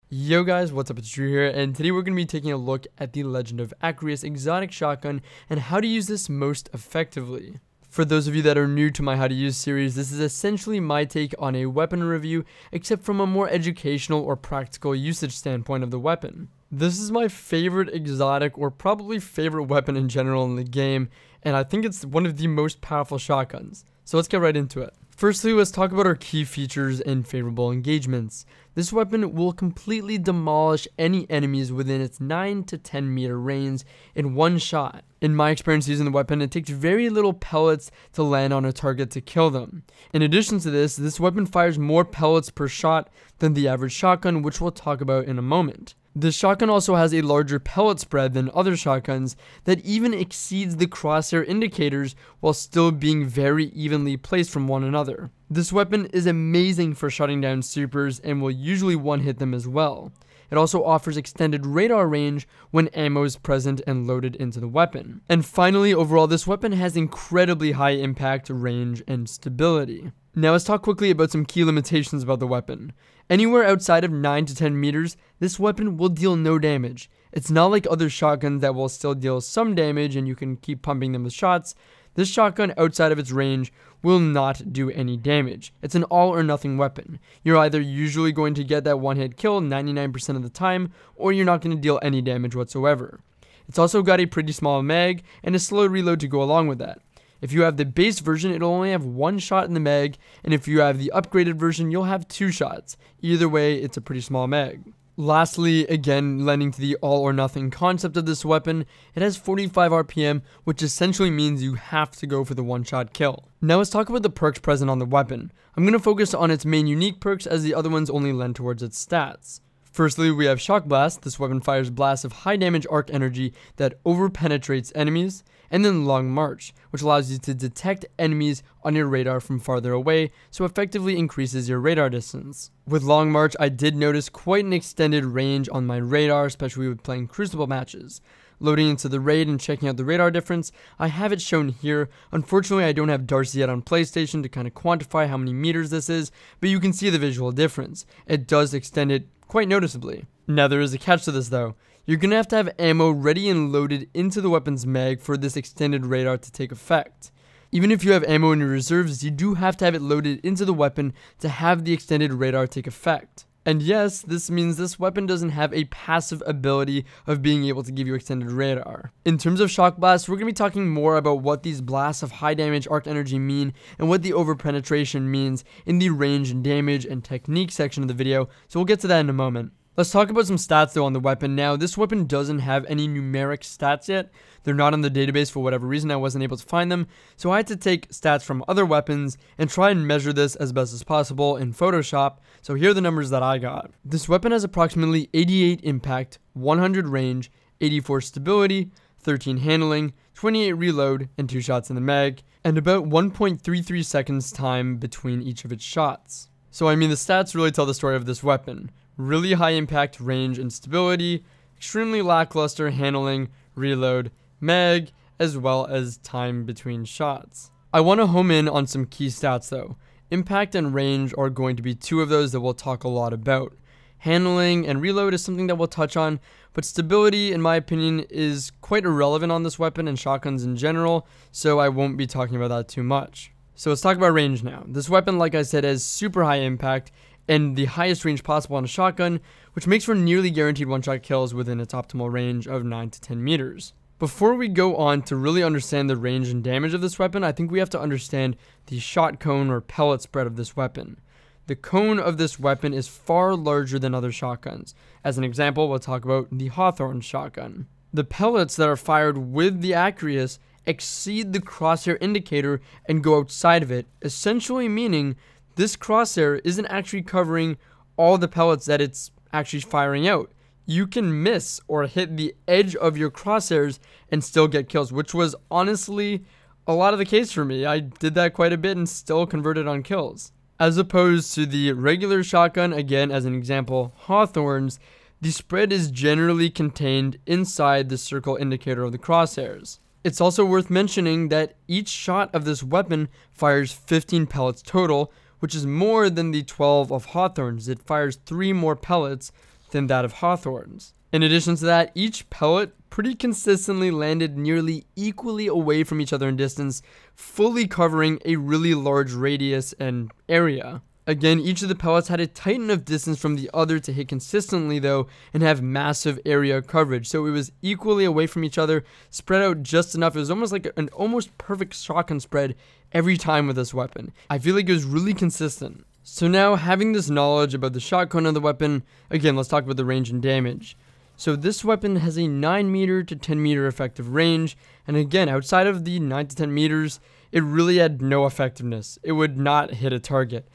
Yo guys, what's up, it's Drew here, and today we're going to be taking a look at the Legend of Acrius exotic shotgun and how to use this most effectively. For those of you that are new to my how to use series, this is essentially my take on a weapon review, except from a more educational or practical usage standpoint of the weapon. This is my favorite exotic, or probably favorite weapon in general in the game, and I think it's one of the most powerful shotguns. So let's get right into it. Firstly, let's talk about our key features and favorable engagements. This weapon will completely demolish any enemies within its 9 to 10 meter range in one shot. In my experience using the weapon, it takes very little pellets to land on a target to kill them. In addition to this weapon fires more pellets per shot than the average shotgun, which we'll talk about in a moment. This shotgun also has a larger pellet spread than other shotguns that even exceeds the crosshair indicators while still being very evenly placed from one another. This weapon is amazing for shutting down supers and will usually one-hit them as well. It also offers extended radar range when ammo is present and loaded into the weapon. And finally, overall, this weapon has incredibly high impact, range, and stability. Now let's talk quickly about some key limitations about the weapon. Anywhere outside of 9 to 10 meters, this weapon will deal no damage. It's not like other shotguns that will still deal some damage and you can keep pumping them with shots. This shotgun outside of its range will not do any damage. It's an all or nothing weapon. You're either usually going to get that one hit kill 99% of the time, or you're not going to deal any damage whatsoever. It's also got a pretty small mag and a slow reload to go along with that. If you have the base version, it'll only have one shot in the mag, and if you have the upgraded version, you'll have 2 shots. Either way, it's a pretty small mag. Lastly, again, lending to the all or nothing concept of this weapon, it has 45 RPM, which essentially means you have to go for the one-shot kill. Now let's talk about the perks present on the weapon. I'm going to focus on its main unique perks, as the other ones only lend towards its stats. Firstly, we have Shock Blast. This weapon fires blasts of high damage arc energy that over-penetrates enemies. And then Long March, which allows you to detect enemies on your radar from farther away, so effectively increases your radar distance. With Long March, I did notice quite an extended range on my radar, especially with playing Crucible matches. Loading into the raid and checking out the radar difference, I have it shown here. Unfortunately, I don't have Darcy yet on PlayStation to kind of quantify how many meters this is, but you can see the visual difference. It does extend it quite noticeably. Now there is a catch to this though. You're going to have ammo ready and loaded into the weapon's mag for this extended radar to take effect. Even if you have ammo in your reserves, you do have to have it loaded into the weapon to have the extended radar take effect. And yes, this means this weapon doesn't have a passive ability of being able to give you extended radar. In terms of Shock Blast, we're going to be talking more about what these blasts of high damage arc energy mean and what the overpenetration means in the range and damage and technique section of the video, so we'll get to that in a moment. Let's talk about some stats though on the weapon. Now, this weapon doesn't have any numeric stats yet. They're not in the database for whatever reason. I wasn't able to find them. So I had to take stats from other weapons and try and measure this as best as possible in Photoshop. So here are the numbers that I got. This weapon has approximately 88 impact, 100 range, 84 stability, 13 handling, 28 reload, and 2 shots in the mag, and about 1.33 seconds time between each of its shots. So I mean, the stats really tell the story of this weapon. Really high impact, range, and stability, extremely lackluster handling, reload, mag, as well as time between shots. I want to home in on some key stats though. Impact and range are going to be 2 of those that we'll talk a lot about. Handling and reload is something that we'll touch on, but stability, in my opinion, is quite irrelevant on this weapon and shotguns in general, so I won't be talking about that too much. So let's talk about range now. This weapon, like I said, has super high impact and the highest range possible on a shotgun, which makes for nearly guaranteed one-shot kills within its optimal range of 9 to 10 meters. Before we go on to really understand the range and damage of this weapon, I think we have to understand the shot cone or pellet spread of this weapon. The cone of this weapon is far larger than other shotguns. As an example, we'll talk about the Hawthorne shotgun. The pellets that are fired with the Acrius exceed the crosshair indicator and go outside of it, essentially meaning this crosshair isn't actually covering all the pellets that it's actually firing out. You can miss or hit the edge of your crosshairs and still get kills, which was honestly a lot of the case for me. I did that quite a bit and still converted on kills. As opposed to the regular shotgun, again as an example, Hawthorne's, the spread is generally contained inside the circle indicator of the crosshairs. It's also worth mentioning that each shot of this weapon fires 15 pellets total, which is more than the 12 of Hawthorne's. It fires 3 more pellets than that of Hawthorne's. In addition to that, each pellet pretty consistently landed nearly equally away from each other in distance, fully covering a really large radius and area. Again, each of the pellets had a tight enough distance from the other to hit consistently though, and have massive area coverage. So it was equally away from each other, spread out just enough. It was almost like an almost perfect shotgun spread every time with this weapon. I feel like it was really consistent. So now, having this knowledge about the shotgun of the weapon, again, let's talk about the range and damage. So this weapon has a 9 meter to 10 meter effective range, and again, outside of the 9 to 10 meters, it really had no effectiveness. It would not hit a target.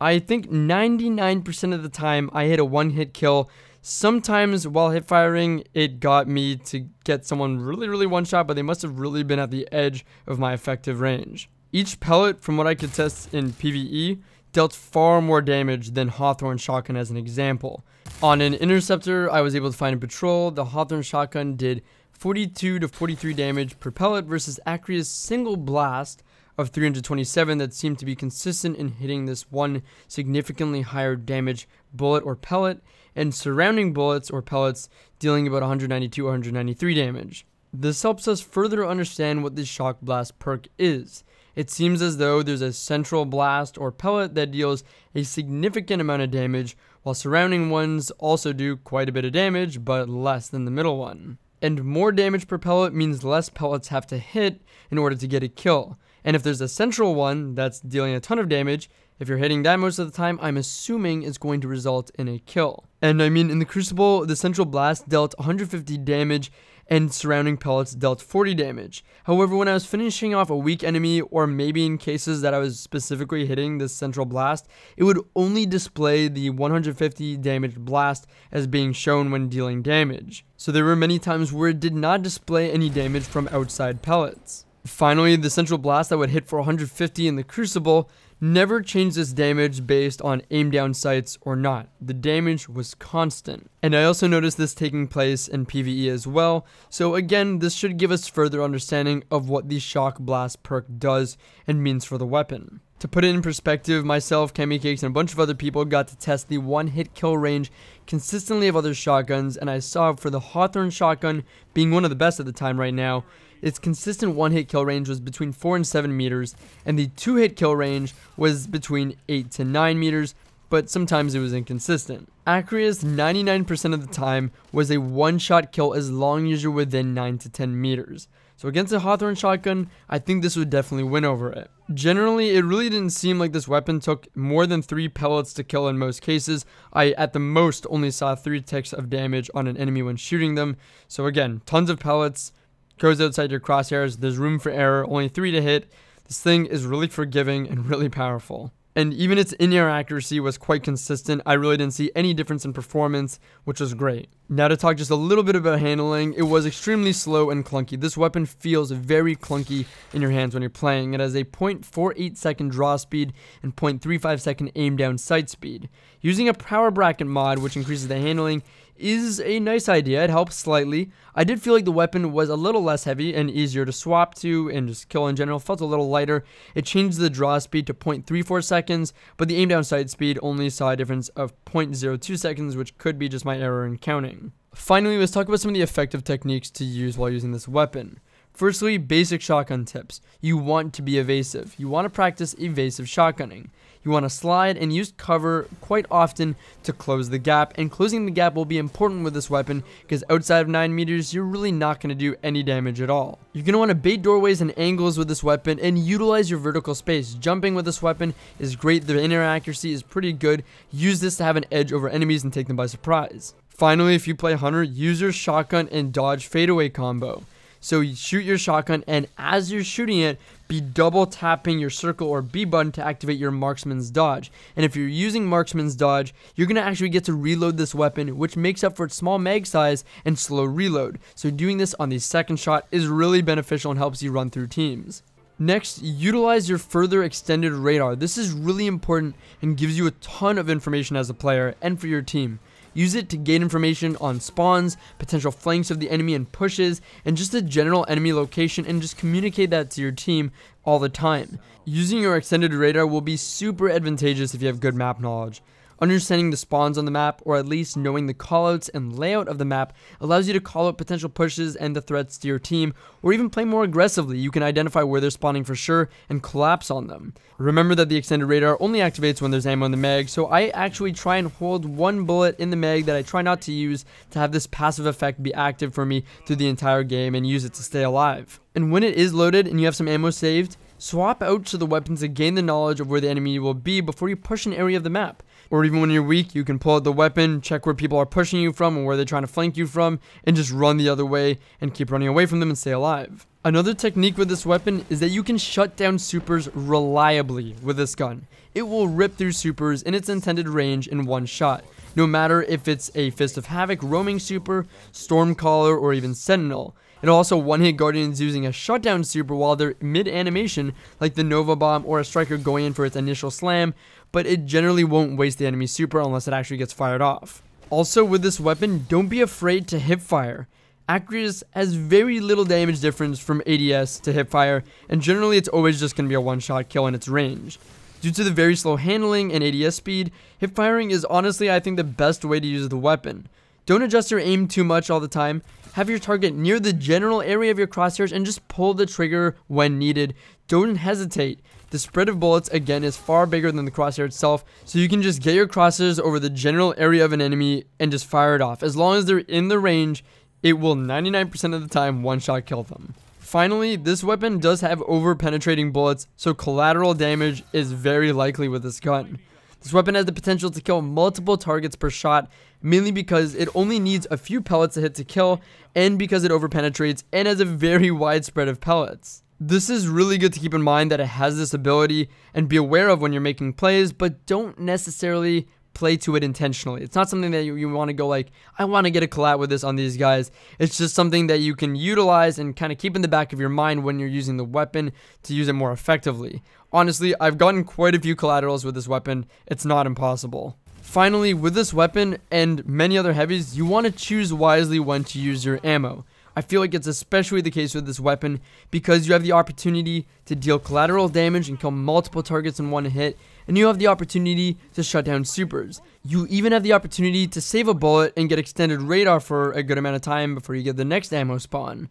I think 99% of the time I hit a one-hit kill. Sometimes while hip firing, it got me to get someone really one shot, but they must have really been at the edge of my effective range. Each pellet, from what I could test in PvE, dealt far more damage than Hawthorne's shotgun as an example. On an interceptor I was able to find in patrol, the Hawthorne shotgun did 42 to 43 damage per pellet versus Acrius' single blast of 327 that seemed to be consistent in hitting this one significantly higher damage bullet or pellet, and surrounding bullets or pellets dealing about 192 or 193 damage. This helps us further understand what this shock blast perk is. It seems as though there's a central blast or pellet that deals a significant amount of damage, while surrounding ones also do quite a bit of damage, but less than the middle one. And more damage per pellet means less pellets have to hit in order to get a kill. And if there's a central one that's dealing a ton of damage, if you're hitting that most of the time, I'm assuming it's going to result in a kill. And I mean, in the Crucible, the central blast dealt 150 damage and surrounding pellets dealt 40 damage. However, when I was finishing off a weak enemy, or maybe in cases that I was specifically hitting this central blast, it would only display the 150 damage blast as being shown when dealing damage. So there were many times where it did not display any damage from outside pellets. Finally, the central blast that would hit for 150 in the Crucible never changed its damage based on aim down sights or not. The damage was constant. And I also noticed this taking place in PvE as well. So again, this should give us further understanding of what the shock blast perk does and means for the weapon. To put it in perspective, myself, Chemicakes, and a bunch of other people got to test the one-hit kill range consistently of other shotguns, and I saw for the Hawthorne shotgun, being one of the best at the time right now, its consistent one-hit kill range was between 4 and 7 meters, and the two-hit kill range was between 8 to 9 meters, but sometimes it was inconsistent. Acrius, 99% of the time, was a one-shot kill as long as you're within 9 to 10 meters. So against a Hawthorne shotgun, I think this would definitely win over it. Generally, it really didn't seem like this weapon took more than 3 pellets to kill in most cases. I, at the most, only saw 3 ticks of damage on an enemy when shooting them. So again, tons of pellets, goes outside your crosshairs, there's room for error, only 3 to hit. This thing is really forgiving and really powerful. And even its in-air accuracy was quite consistent. I really didn't see any difference in performance, which was great. Now to talk just a little bit about handling, it was extremely slow and clunky. This weapon feels very clunky in your hands when you're playing. It has a 0.48 second draw speed and 0.35 second aim down sight speed. Using a power bracket mod, which increases the handling, is a nice idea. It helps slightly. I did feel like the weapon was a little less heavy and easier to swap to and just kill in general. Felt a little lighter. It changed the draw speed to 0.34 seconds, but the aim down sight speed only saw a difference of 0.02 seconds, which could be just my error in counting. Finally, let's talk about some of the effective techniques to use while using this weapon. Firstly, basic shotgun tips. You want to be evasive. You want to practice evasive shotgunning. You want to slide and use cover quite often to close the gap, and closing the gap will be important with this weapon because outside of 9 meters, you're really not going to do any damage at all. You're going to want to bait doorways and angles with this weapon and utilize your vertical space. Jumping with this weapon is great. The in-air accuracy is pretty good. Use this to have an edge over enemies and take them by surprise. Finally, if you play Hunter, use your shotgun and dodge fadeaway combo. So you shoot your shotgun, and as you're shooting it, be double tapping your circle or B button to activate your marksman's dodge. And if you're using marksman's dodge, you're going to actually get to reload this weapon, which makes up for its small mag size and slow reload. So doing this on the second shot is really beneficial and helps you run through teams. Next, utilize your further extended radar. This is really important and gives you a ton of information as a player and for your team. Use it to gain information on spawns, potential flanks of the enemy and pushes, and just a general enemy location, and just communicate that to your team all the time. Using your extended radar will be super advantageous if you have good map knowledge. Understanding the spawns on the map, or at least knowing the callouts and layout of the map, allows you to call out potential pushes and the threats to your team, or even play more aggressively. You can identify where they're spawning for sure and collapse on them. Remember that the extended radar only activates when there's ammo in the mag, so I actually try and hold one bullet in the mag that I try not to use to have this passive effect be active for me through the entire game and use it to stay alive. And when it is loaded and you have some ammo saved, swap out to the weapon to gain the knowledge of where the enemy will be before you push an area of the map. Or even when you're weak, you can pull out the weapon, check where people are pushing you from and where they're trying to flank you from, and just run the other way and keep running away from them and stay alive. Another technique with this weapon is that you can shut down supers reliably with this gun. It will rip through supers in its intended range in one shot, no matter if it's a Fist of Havoc roaming super, Stormcaller, or even Sentinel. It'll also one-hit Guardians using a shutdown super while they're mid-animation, like the Nova Bomb or a Striker going in for its initial slam, but it generally won't waste the enemy super unless it actually gets fired off. Also, with this weapon, don't be afraid to hipfire. Acrius has very little damage difference from ADS to hipfire, and generally it's always just going to be a one-shot kill in its range. Due to the very slow handling and ADS speed, hipfiring is honestly, I think, the best way to use the weapon. Don't adjust your aim too much all the time. Have your target near the general area of your crosshairs and just pull the trigger when needed. Don't hesitate. The spread of bullets, again, is far bigger than the crosshair itself, so you can just get your crosshairs over the general area of an enemy and just fire it off. As long as they're in the range, it will 99% of the time one-shot kill them. Finally, this weapon does have over-penetrating bullets, so collateral damage is very likely with this gun. This weapon has the potential to kill multiple targets per shot, mainly because it only needs a few pellets to hit to kill, and because it over-penetrates and has a very wide spread of pellets. This is really good to keep in mind that it has this ability and be aware of when you're making plays, but don't necessarily play to it intentionally. It's not something that you want to go like, I want to get a collat with this on these guys. It's just something that you can utilize and kind of keep in the back of your mind when you're using the weapon to use it more effectively. Honestly, I've gotten quite a few collaterals with this weapon. It's not impossible. Finally, with this weapon and many other heavies, you want to choose wisely when to use your ammo. I feel like it's especially the case with this weapon because you have the opportunity to deal collateral damage and kill multiple targets in one hit, and you have the opportunity to shut down supers. You even have the opportunity to save a bullet and get extended radar for a good amount of time before you get the next ammo spawn.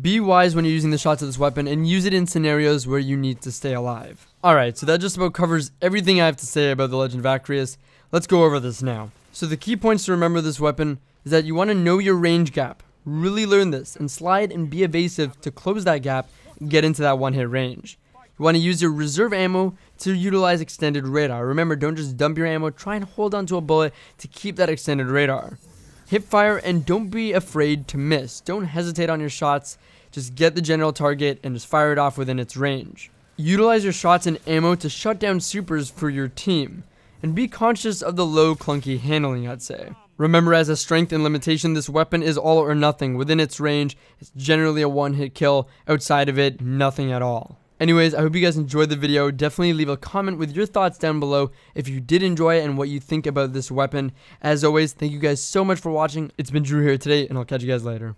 Be wise when you're using the shots of this weapon and use it in scenarios where you need to stay alive. Alright, so that just about covers everything I have to say about the Legend of Acrius. Let's go over this now. So the key points to remember this weapon is that you want to know your range gap. Really learn this and slide and be evasive to close that gap and get into that one-hit range. You want to use your reserve ammo to utilize extended radar. Remember, don't just dump your ammo, try and hold onto a bullet to keep that extended radar. Hip fire and don't be afraid to miss. Don't hesitate on your shots, just get the general target and just fire it off within its range. Utilize your shots and ammo to shut down supers for your team. And be conscious of the low clunky handling, I'd say. Remember, as a strength and limitation, this weapon is all or nothing. Within its range, it's generally a one-hit kill. Outside of it, nothing at all. Anyways, I hope you guys enjoyed the video. Definitely leave a comment with your thoughts down below if you did enjoy it and what you think about this weapon. As always, thank you guys so much for watching. It's been Drew here today, and I'll catch you guys later.